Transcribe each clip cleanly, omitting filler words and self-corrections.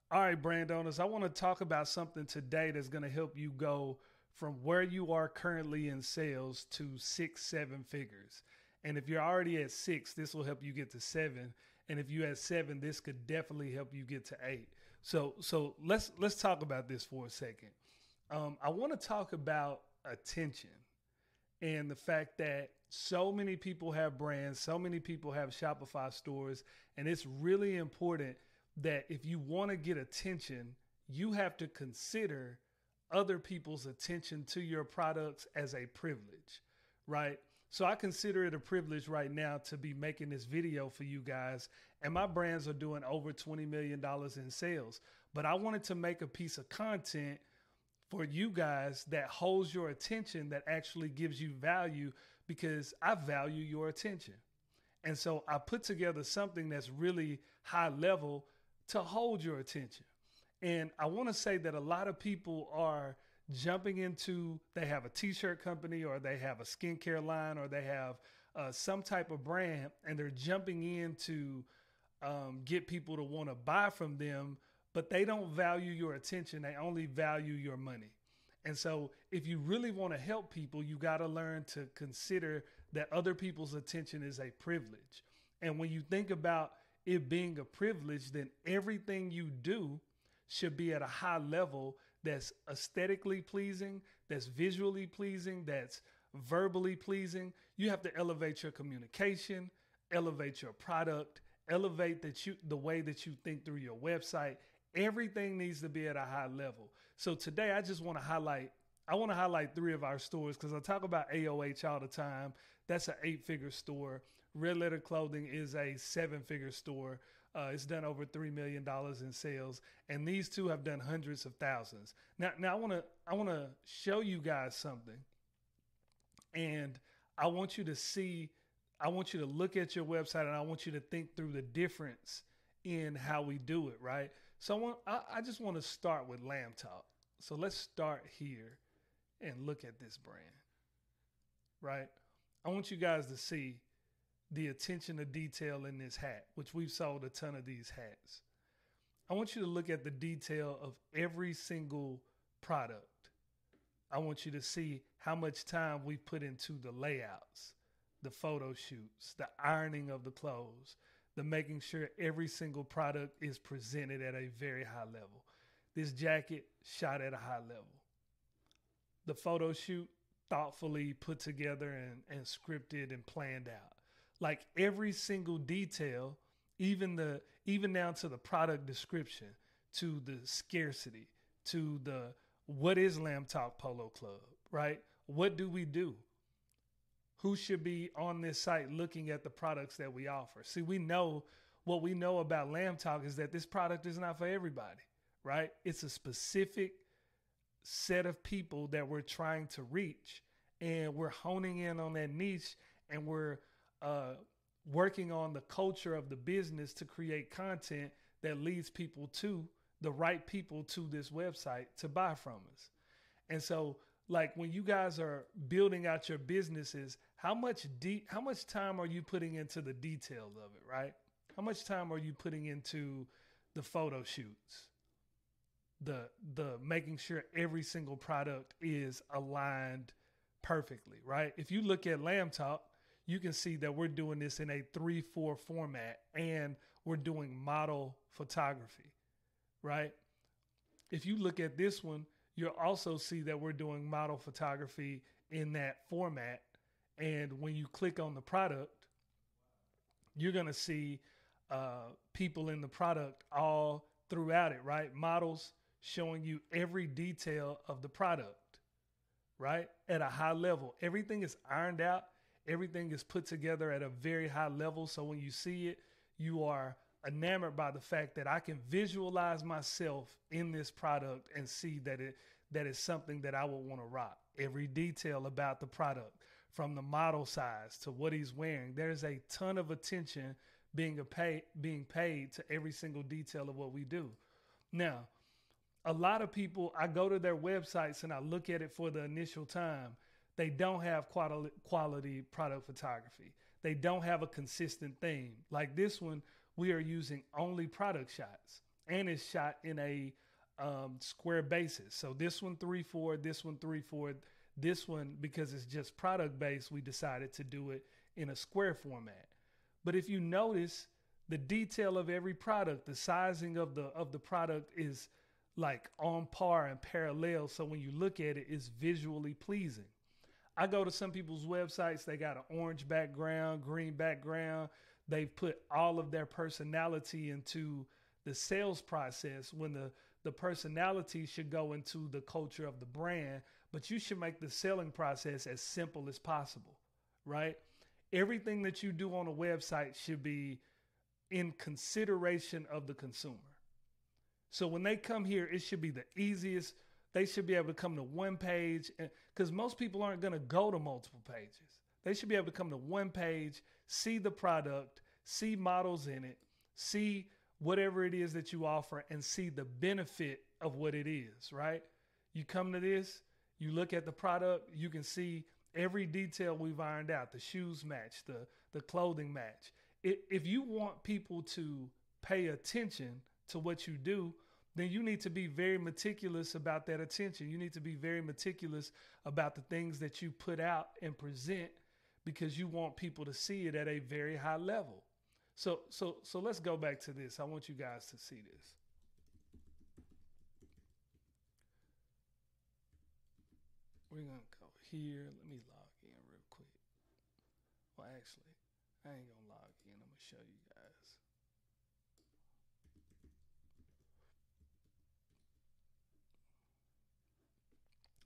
All right, brand owners, I want to talk about something today that's going to help you go from where you are currently in sales to six, seven figures. And if you're already at six, this will help you get to seven. And if you're at seven, this could definitely help you get to eight. So let's talk about this for a second. I want to talk about attention and the fact that so many people have brands, so many people have Shopify stores, and it's really important that if you want to get attention, you have to consider other people's attention to your products as a privilege, right? So I consider it a privilege right now to be making this video for you guys, and my brands are doing over $20 million in sales. But I wanted to make a piece of content for you guys that holds your attention, that actually gives you value, because I value your attention. And so I put together something that's really high level to hold your attention. And I want to say that a lot of people are jumping into, they have a t-shirt company or they have a skincare line or they have some type of brand, and they're jumping in to get people to want to buy from them, but they don't value your attention. They only value your money. And so if you really want to help people, you got to learn to consider that other people's attention is a privilege. And when you think about it being a privilege, then everything you do should be at a high level that's aesthetically pleasing, that's visually pleasing, that's verbally pleasing. You have to elevate your communication, elevate your product, elevate the way that you think through your website. Everything needs to be at a high level. So today I just want to highlight three of our stores, because I talk about AOH all the time. That's an 8-figure store. Red Letter Clothing is a 7-figure store. It's done over $3 million in sales, and these two have done hundreds of thousands. Now I want to show you guys something, and I want you to look at your website, and I want you to think through the difference in how we do it, right? So I just want to start with Lamb Talk. So let's start here and look at this brand, right? I want you guys to see the attention to detail in this hat, which we've sold a ton of these hats. I want you to look at the detail of every single product. I want you to see how much time we put into the layouts, the photo shoots, the ironing of the clothes, the making sure every single product is presented at a very high level. This jacket shot at a high level. The photo shoot thoughtfully put together and scripted and planned out. Like every single detail, even down to the product description, to the scarcity, to the what is Lamb Talk Polo Club, right? What do we do? Who should be on this site looking at the products that we offer? See, what we know about Lamb Talk is that this product is not for everybody, right? It's a specific set of people that we're trying to reach, and we're honing in on that niche, and we're working on the culture of the business to create content that leads people to the right people to this website to buy from us. And so, like, when you guys are building out your businesses, how much time are you putting into the details of it, right? How much time are you putting into the photo shoots, the making sure every single product is aligned perfectly, right? If you look at Lamb Talk, you can see that we're doing this in a 3:4 format, and we're doing model photography, right? If you look at this one, you'll also see that we're doing model photography in that format. And when you click on the product, you're going to see people in the product all throughout it, right? Models showing you every detail of the product, right? At a high level. Everything is ironed out. Everything is put together at a very high level. So when you see it, you are enamored by the fact that I can visualize myself in this product and see that is something that I would want to rock. Every detail about the product, from the model size to what he's wearing, there's a ton of attention being paid to every single detail of what we do. Now, a lot of people, I go to their websites and I look at it for the initial time. They don't have quality product photography. They don't have a consistent theme. Like this one, we are using only product shots. and it's shot in a square basis. So this one 3:4, this one 3:4, this one, because it's just product based, we decided to do it in a square format. But if you notice, the detail of every product, the sizing of the product is like on par and parallel. So when you look at it, it's visually pleasing. I go to some people's websites, they got an orange background, green background. They've put all of their personality into the sales process when the personality should go into the culture of the brand, but you should make the selling process as simple as possible, right? Everything that you do on a website should be in consideration of the consumer. So when they come here, it should be the easiest. They should be able to come to one page, because most people aren't going to go to multiple pages. They should be able to come to one page, see the product, see models in it, see whatever it is that you offer, and see the benefit of what it is, right? You come to this, you look at the product, you can see every detail we've ironed out. The shoes match, the clothing match. If you want people to pay attention to what you do, then you need to be very meticulous about that attention. You need to be very meticulous about the things that you put out and present, because you want people to see it at a very high level. So let's go back to this. I want you guys to see this. We're going to go here. Let me log in real quick. Well, actually, I ain't going to log in. I'm going to show you guys.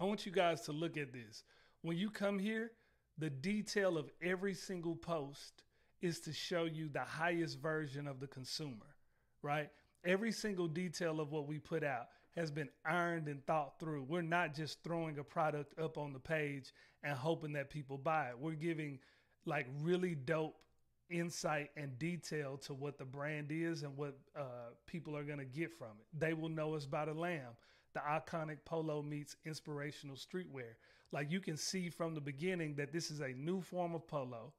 I want you guys to look at this. When you come here, the detail of every single post is to show you the highest version of the consumer, right? Every single detail of what we put out has been ironed and thought through. We're not just throwing a product up on the page and hoping that people buy it. We're giving like really dope insight and detail to what the brand is and what people are going to get from it. They will know us by the lamb. The iconic polo meets inspirational streetwear. Like, you can see from the beginning that this is a new form of polo,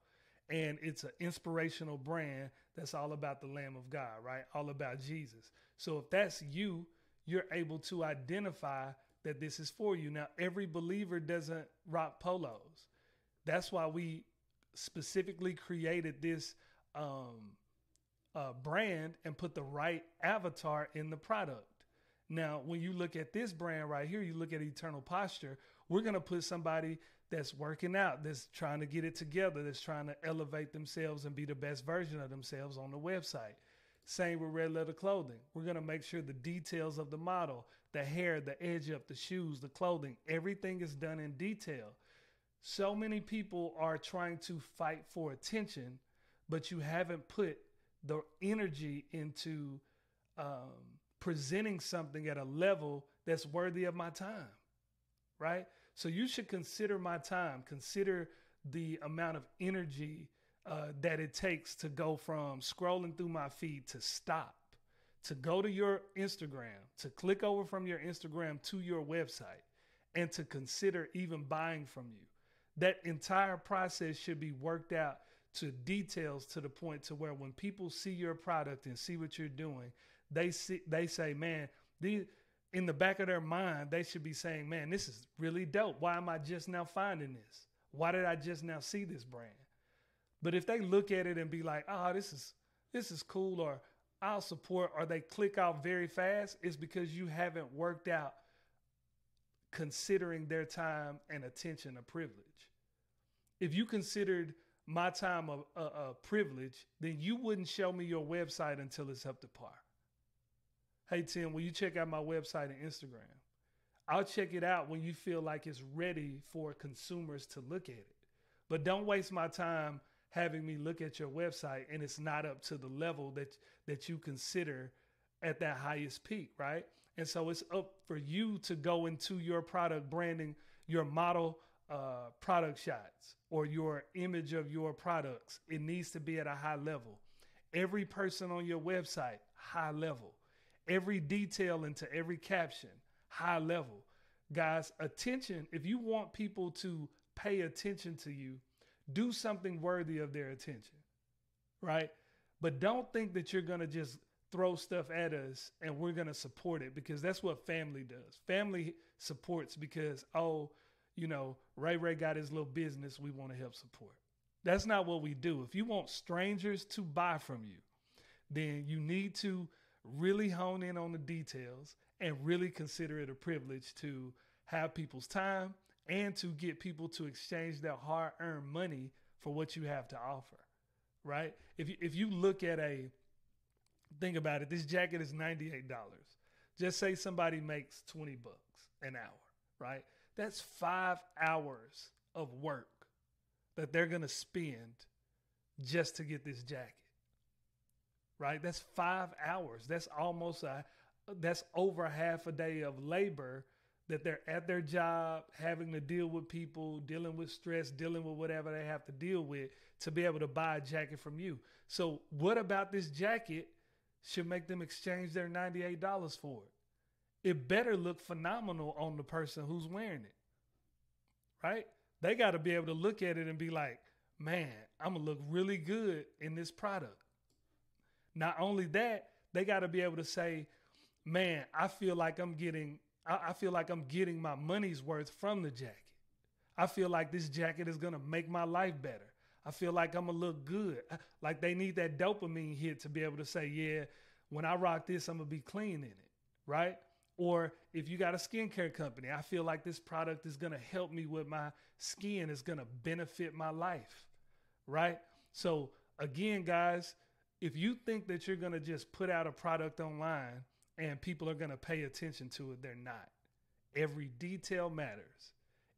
and it's an inspirational brand that's all about the Lamb of God, right? All about Jesus. So if that's you, you're able to identify that this is for you. Now, every believer doesn't rock polos. That's why we specifically created this brand and put the right avatar in the product. Now, when you look at this brand right here, you look at Eternal Posture, we're going to put somebody that's working out, that's trying to get it together, that's trying to elevate themselves and be the best version of themselves on the website. Same with Red Letter Clothing. We're going to make sure the details of the model, the hair, the edge up, the shoes, the clothing, everything is done in detail. So many people are trying to fight for attention, but you haven't put the energy into presenting something at a level that's worthy of my time, right? So you should consider my time, consider the amount of energy that it takes to go from scrolling through my feed to stop, to go to your Instagram, to click over from your Instagram to your website, and to consider even buying from you. That entire process should be worked out to details, to the point to where when people see your product and see what you're doing, they say, man, in the back of their mind, they should be saying, man, this is really dope. Why am I just now finding this? Why did I just now see this brand? But if they look at it and be like, oh, this is cool, or I'll support, or they click off very fast, it's because you haven't worked out considering their time and attention a privilege. If you considered my time a privilege, then you wouldn't show me your website until it's up to par. Hey, Tim, will you check out my website and Instagram? I'll check it out when you feel like it's ready for consumers to look at it. But don't waste my time having me look at your website and it's not up to the level that you consider at that highest peak, right? And so it's up for you to go into your product branding, your model product shots, or your image of your products. It needs to be at a high level. Every person on your website, high level. Every detail into every caption, high level. Guys, attention, if you want people to pay attention to you, do something worthy of their attention, right? But don't think that you're going to just throw stuff at us and we're going to support it because that's what family does. Family supports because, oh, you know, Ray got his little business. We want to help support. That's not what we do. If you want strangers to buy from you, then you need to really hone in on the details and really consider it a privilege to have people's time and to get people to exchange their hard-earned money for what you have to offer, right? If you look at think about it, this jacket is $98. Just say somebody makes $20 an hour, right? That's 5 hours of work that they're going to spend just to get this jacket, right? That's 5 hours. That's that's over half a day of labor that they're at their job, having to deal with people, dealing with stress, dealing with whatever they have to deal with to be able to buy a jacket from you. So what about this jacket should make them exchange their $98 for it? It better look phenomenal on the person who's wearing it, right? They got to be able to look at it and be like, man, I'm going to look really good in this product. Not only that, they got to be able to say, man, I feel like I'm getting my money's worth from the jacket. I feel like this jacket is going to make my life better. I feel like I'm going to look good. Like they need that dopamine hit to be able to say, yeah, when I rock this, I'm going to be clean in it, right? Or if you got a skincare company, I feel like this product is going to help me with my skin. It's going to benefit my life, right? So again, guys, if you think that you're going to just put out a product online and people are going to pay attention to it, they're not. Every detail matters.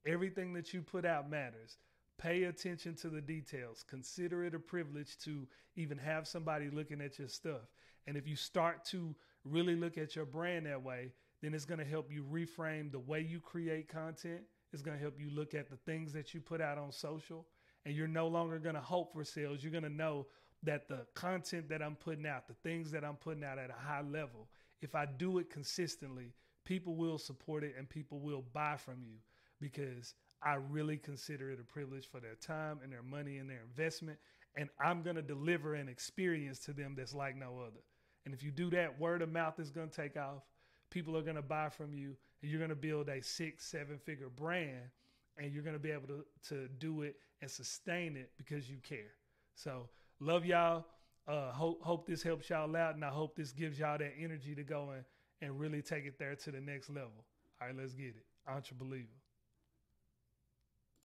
Everything that you put out matters. Pay attention to the details. Consider it a privilege to even have somebody looking at your stuff. And if you start to really look at your brand that way, then it's going to help you reframe the way you create content. It's going to help you look at the things that you put out on social. And you're no longer going to hope for sales. You're going to know that the content that I'm putting out, the things that I'm putting out at a high level, if I do it consistently, people will support it and people will buy from you because I really consider it a privilege for their time and their money and their investment. And I'm going to deliver an experience to them that's like no other. And if you do that, word of mouth is going to take off. People are going to buy from you and you're going to build a 6-7 figure brand and you're going to be able to do it and sustain it because you care. So love y'all. Hope this helps y'all out. And I hope this gives y'all that energy to go and really take it there to the next level. All right, let's get it. Entre Believer.